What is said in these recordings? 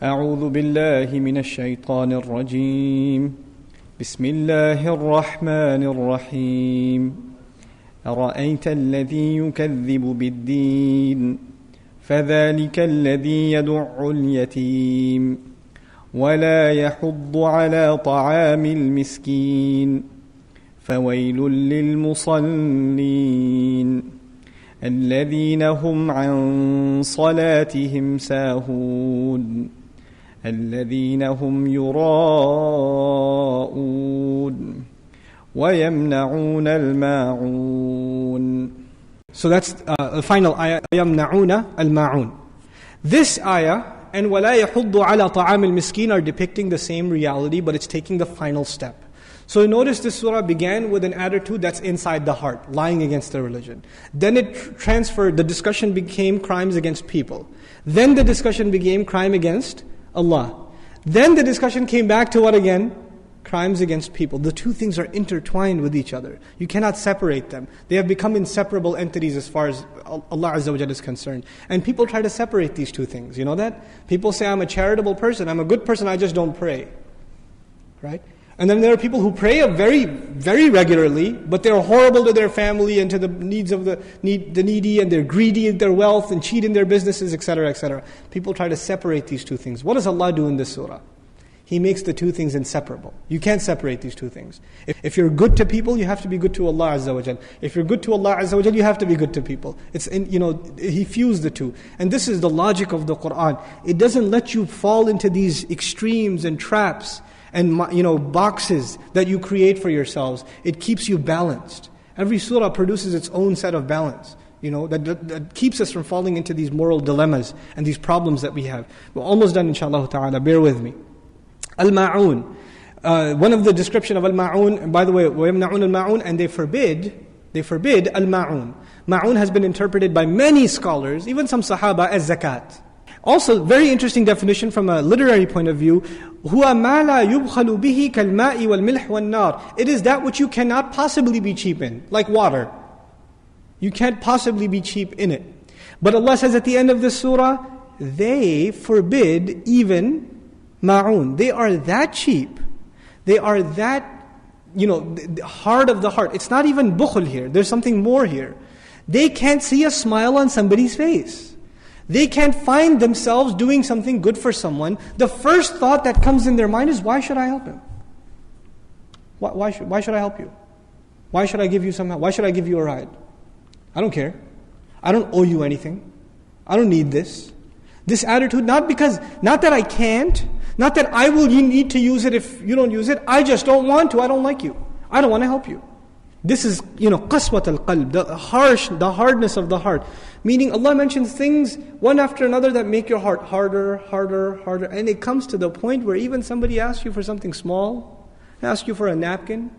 أعوذ بالله من الشيطان الرجيم بسم الله الرحمن الرحيم أرأيت الذي يكذب بالدين فذلك الذي يدع اليتيم ولا يحض على طعام المسكين فويل للمصلين الذين هم عن صلاتهم ساهون الذين هم يراءون ويمنعون الماعون. So that's the final ayah, يمنعون الماعون. This ayah and ولا يحض على طعام المسكين are depicting the same reality, but it's taking the final step. So notice this surah began with an attitude that's inside the heart, lying against the religion. Then it transferred, the discussion became crimes against people. Then the discussion became crime against Allah. Then the discussion came back to what again? Crimes against people. The two things are intertwined with each other. You cannot separate them. They have become inseparable entities as far as Allah Azza wa Jalla is concerned. And people try to separate these two things. You know that? People say, I'm a charitable person, I'm a good person, I just don't pray. Right? And then there are people who pray very, very regularly, but they're horrible to their family and to the needs of the needy, and they're greedy in their wealth and cheat in their businesses, etc., etc. People try to separate these two things. What does Allah do in this surah? He makes the two things inseparable. You can't separate these two things. If you're good to people, you have to be good to Allah Azza wa Jal. If you're good to Allah Azza wa Jal, you have to be good to people. He fused the two. And this is the logic of the Qur'an. It doesn't let you fall into these extremes and traps and boxes that you create for yourselves. It keeps you balanced. Every surah produces its own set of balance, that keeps us from falling into these moral dilemmas and these problems that we have. We're almost done, inshallah ta'ala. Bear with me. Al-Maa'un. One of the description of Al-Maa'un, by the way, وَيَمْنَعُونَ الْمَاعُونَ, and they forbid Al-Maa'un. Ma'un has been interpreted by many scholars, even some Sahaba, as zakat. Also, very interesting definition from a literary point of view. هُوَ مَا لَا يُبْخَلُ بِهِ كَالْمَاءِ وَالْمِلْحِ وَالنَّارِ. It is that which you cannot possibly be cheap in, like water. You can't possibly be cheap in it. But Allah says at the end of this surah, they forbid even Ma'un. They are that cheap. They are that, hard of the heart. It's not even bukhul here. There's something more here. They can't see a smile on somebody's face. They can't find themselves doing something good for someone. The first thought that comes in their mind is, why should I help him? Why should I help you? Why should I give you some help? Why should I give you a ride? I don't care. I don't owe you anything. I don't need this. This attitude, not that I can't, not that I will need to use it if you don't use it. I just don't want to. I don't like you. I don't want to help you. This is, qaswat al-qalb, the hardness of the heart. Meaning Allah mentions things one after another that make your heart harder. And it comes to the point where even somebody asks you for something small, they ask you for a napkin,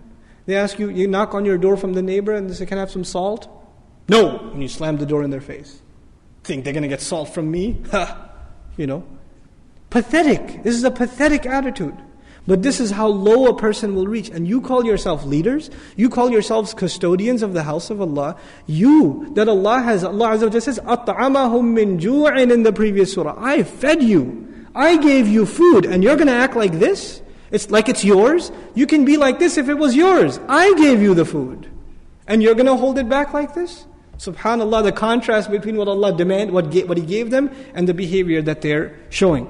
they ask you, you knock on your door from the neighbor and they say, can I have some salt? No! And you slam the door in their face. Think they're going to get salt from me? Pathetic. This is a pathetic attitude. But this is how low a person will reach. And you call yourself leaders, you call yourselves custodians of the house of Allah. Allah Azza wa Jalla says, أَطْعَمَهُم مِّن جُوعٍ in the previous surah. I fed you. I gave you food. And you're going to act like this? It's like it's yours? You can be like this if it was yours. I gave you the food. And you're going to hold it back like this? SubhanAllah, the contrast between what Allah demanded, what He gave them, and the behavior that they're showing.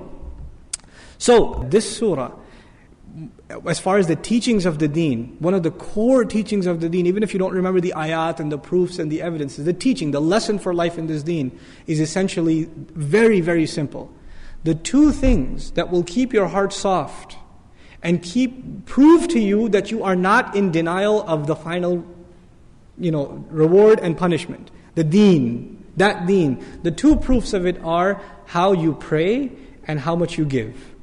So, this surah, as far as the teachings of the deen, one of the core teachings of the deen, even if you don't remember the ayat and the proofs and the evidences, the teaching, the lesson for life in this deen is essentially very, very simple. The two things that will keep your heart soft and prove to you that you are not in denial of the final reward and punishment. The deen, that deen. The two proofs of it are how you pray and how much you give.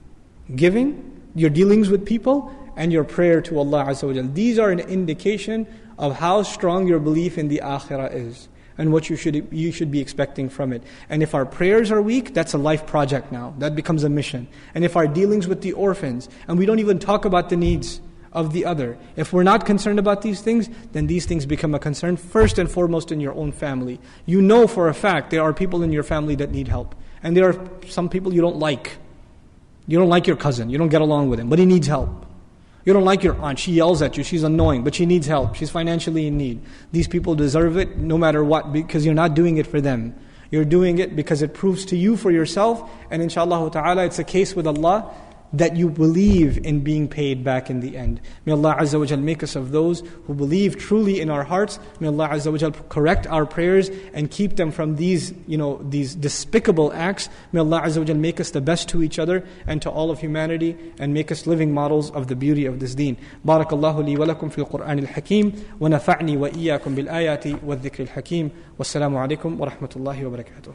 Giving, your dealings with people, and your prayer to Allah Azza wa Jal. These are an indication of how strong your belief in the akhirah is and what you should be expecting from it. And if our prayers are weak, that's a life project now. That becomes a mission. And if our dealings with the orphans, and we don't even talk about the needs of the other, if we're not concerned about these things, then these things become a concern first and foremost in your own family. You know for a fact there are people in your family that need help. And there are some people you don't like. You don't like your cousin, you don't get along with him, but he needs help. You don't like your aunt, she yells at you, she's annoying, but she needs help, she's financially in need. These people deserve it no matter what, because you're not doing it for them. You're doing it because it proves to you for yourself, and inshallah ta'ala it's a case with Allah that you believe in being paid back in the end. May Allah Azza wa Jal make us of those who believe truly in our hearts. May Allah Azza wa Jal correct our prayers and keep them from these despicable acts. May Allah Azza wa Jal make us the best to each other and to all of humanity, and make us living models of the beauty of this deen. Barakallahu li wa lakum fil Qur'an al-Hakim, wa nafa'ni wa iyyakum bil ayati wa dhikri al-Hakim. Wassalamu alaikum wa rahmatullahi wa barakatuh.